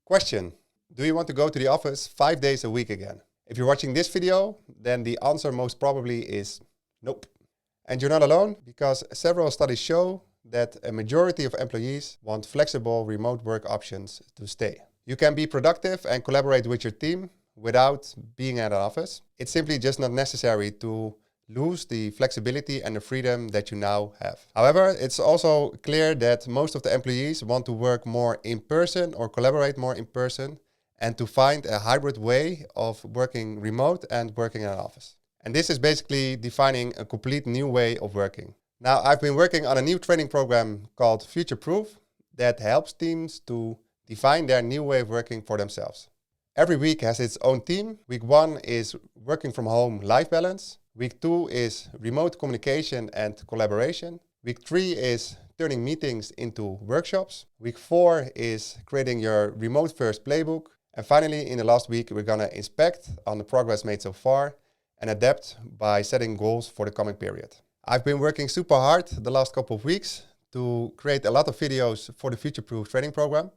Question: do you want to go to the office 5 days a week again? If you're watching this video, then the answer most probably is nope. And you're not alone, because several studies show that a majority of employees want flexible remote work options to stay. You can be productive and collaborate with your team without being at an office. It's simply just not necessary to lose the flexibility and the freedom that you now have. However, it's also clear that most of the employees want to work more in person or collaborate more in person, and to find a hybrid way of working remote and working in an office. And this is basically defining a complete new way of working. Now, I've been working on a new training program called Future Proof that helps teams to define their new way of working for themselves. Every week has its own theme. Week 1 is working from home life balance. Week 2 is remote communication and collaboration. Week 3 is turning meetings into workshops. Week 4 is creating your remote first playbook. And finally, in the last week, we're gonna inspect on the progress made so far and adapt by setting goals for the coming period. I've been working super hard the last couple of weeks to create a lot of videos for the Future Proof training program.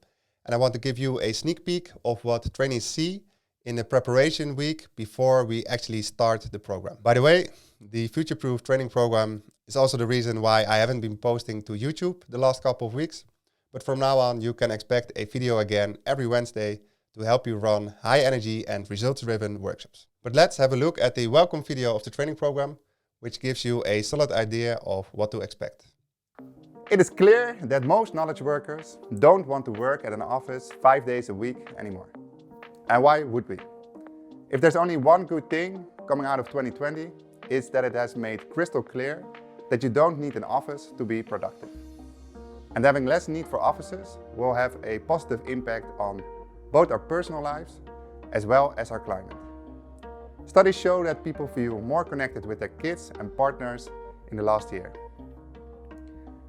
And I want to give you a sneak peek of what trainees see in the preparation week before we actually start the program. By the way, the Future Proof training program is also the reason why I haven't been posting to YouTube the last couple of weeks. But from now on, you can expect a video again every Wednesday to help you run high energy and results-driven workshops. But let's have a look at the welcome video of the training program, which gives you a solid idea of what to expect. It is clear that most knowledge workers don't want to work at an office 5 days a week anymore. And why would we? If there's only one good thing coming out of 2020, it's that it has made crystal clear that you don't need an office to be productive. And having less need for offices will have a positive impact on both our personal lives as well as our climate. Studies show that people feel more connected with their kids and partners in the last year.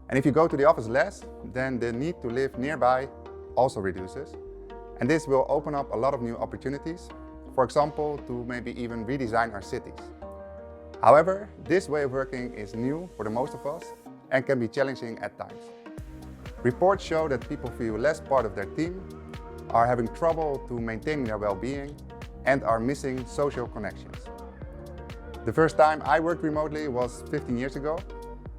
And if you go to the office less, then the need to live nearby also reduces. And this will open up a lot of new opportunities, for example, to maybe even redesign our cities. However, this way of working is new for the most of us and can be challenging at times. Reports show that people feel less part of their team, are having trouble to maintain their well-being, and are missing social connections. The first time I worked remotely was 15 years ago,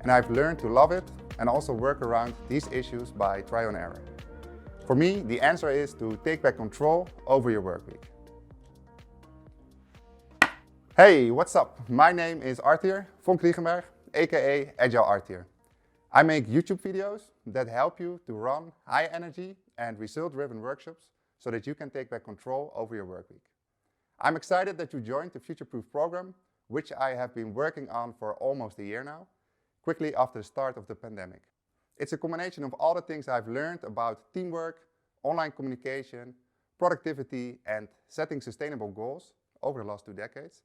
and I've learned to love it and also work around these issues by trial and error. For me, the answer is to take back control over your work week. Hey, what's up? My name is Arthur von Kriegenberg, aka Agile Arthur. I make YouTube videos that help you to run high energy and result-driven workshops so that you can take back control over your work week. I'm excited that you joined the Future Proof program, which I have been working on for almost a year now, quickly after the start of the pandemic. It's a combination of all the things I've learned about teamwork, online communication, productivity, and setting sustainable goals over the last 2 decades,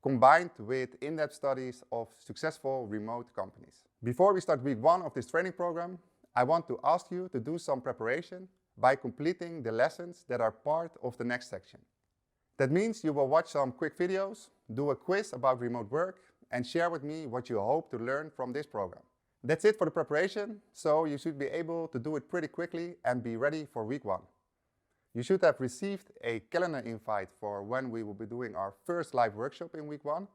combined with in-depth studies of successful remote companies. Before we start week 1 of this training program, I want to ask you to do some preparation by completing the lessons that are part of the next section. That means you will watch some quick videos, do a quiz about remote work, and share with me what you hope to learn from this program. That's it for the preparation, so you should be able to do it pretty quickly and be ready for week 1. You should have received a calendar invite for when we will be doing our first live workshop in week 1.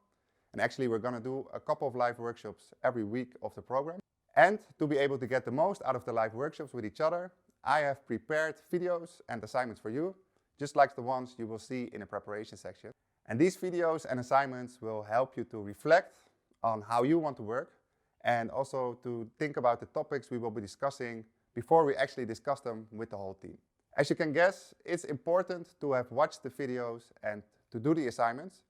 And actually we're gonna do a couple of live workshops every week of the program. And to be able to get the most out of the live workshops with each other, I have prepared videos and assignments for you, just like the ones you will see in the preparation section. And these videos and assignments will help you to reflect on how you want to work and also to think about the topics we will be discussing before we actually discuss them with the whole team. As you can guess, it's important to have watched the videos and to do the assignments.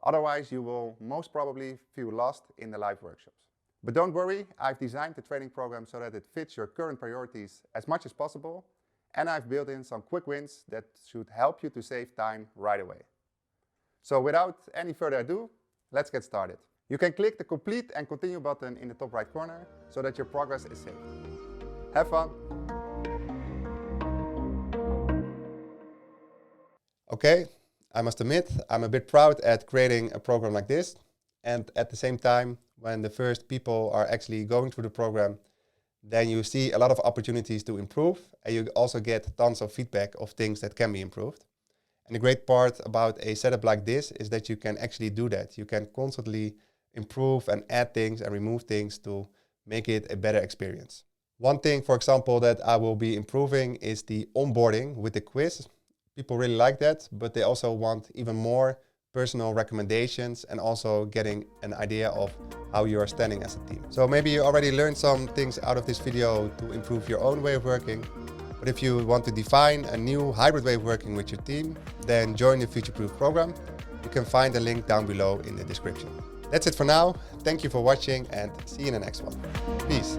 Otherwise, you will most probably feel lost in the live workshops. But don't worry, I've designed the training program so that it fits your current priorities as much as possible, and I've built in some quick wins that should help you to save time right away. So without any further ado, let's get started. You can click the complete and continue button in the top right corner so that your progress is saved. Have fun! Okay, I must admit, I'm a bit proud at creating a program like this. And at the same time, when the first people are actually going through the program, then you see a lot of opportunities to improve, and you also get tons of feedback of things that can be improved. And the great part about a setup like this is that you can actually do that. You can constantly improve and add things and remove things to make it a better experience. One thing, for example, that I will be improving is the onboarding with the quiz. People really like that, but they also want even more personal recommendations and also getting an idea of how you are standing as a team. So maybe you already learned some things out of this video to improve your own way of working. But if you want to define a new hybrid way of working with your team, then join the Future-Proof program. You can find the link down below in the description. That's it for now. Thank you for watching and see you in the next one. Peace.